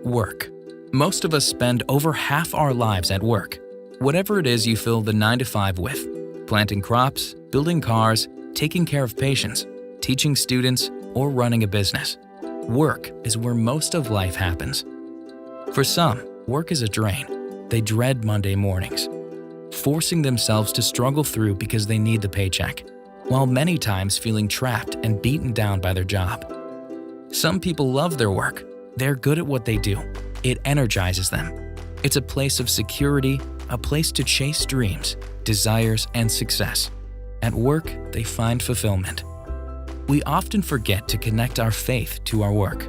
Work. Most of us spend over half our lives at work. Whatever it is you fill the 9 to 5 with, planting crops, building cars, taking care of patients, teaching students, or running a business. Work is where most of life happens. For some, work is a drain. They dread Monday mornings, forcing themselves to struggle through because they need the paycheck, while many times feeling trapped and beaten down by their job. Some people love their work. They're good at what they do. It energizes them. It's a place of security, a place to chase dreams, desires, and success. At work, they find fulfillment. We often forget to connect our faith to our work.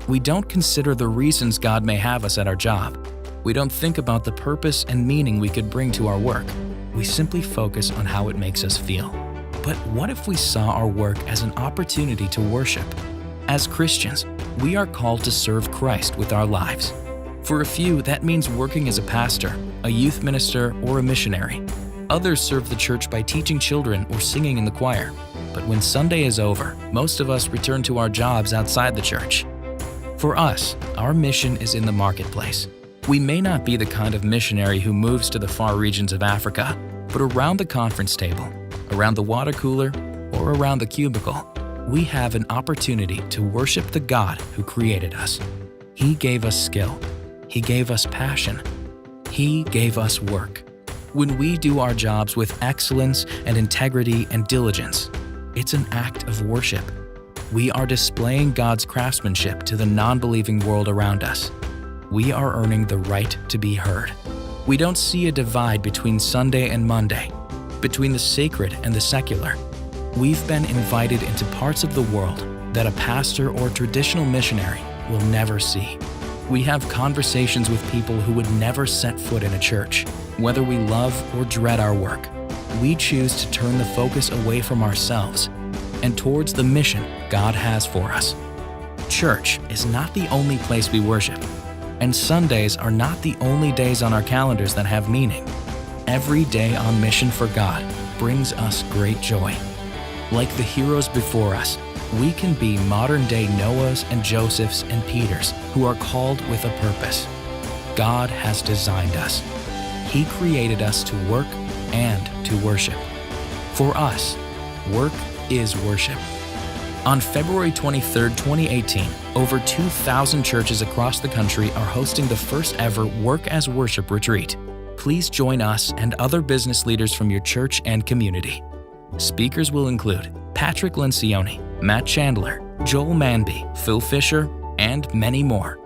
We don't consider the reasons God may have us at our job. We don't think about the purpose and meaning we could bring to our work. We simply focus on how it makes us feel. But what if we saw our work as an opportunity to worship? As Christians, we are called to serve Christ with our lives. For a few, that means working as a pastor, a youth minister, or a missionary. Others serve the church by teaching children or singing in the choir. But when Sunday is over, most of us return to our jobs outside the church. For us, our mission is in the marketplace. We may not be the kind of missionary who moves to the far regions of Africa, but around the conference table, around the water cooler, or around the cubicle, we have an opportunity to worship the God who created us. He gave us skill. He gave us passion. He gave us work. When we do our jobs with excellence and integrity and diligence, it's an act of worship. We are displaying God's craftsmanship to the non-believing world around us. We are earning the right to be heard. We don't see a divide between Sunday and Monday, between the sacred and the secular. We've been invited into parts of the world that a pastor or traditional missionary will never see. We have conversations with people who would never set foot in a church. Whether we love or dread our work, we choose to turn the focus away from ourselves and towards the mission God has for us. Church is not the only place we worship, and Sundays are not the only days on our calendars that have meaning. Every day on mission for God brings us great joy. Like the heroes before us, we can be modern-day Noahs and Josephs and Peters who are called with a purpose. God has designed us. He created us to work and to worship. For us, work is worship. On February 23, 2018, over 2,000 churches across the country are hosting the first ever Work as Worship retreat. Please join us and other business leaders from your church and community. Speakers will include Patrick Lencioni, Matt Chandler, Joel Manby, Phil Fisher, and many more.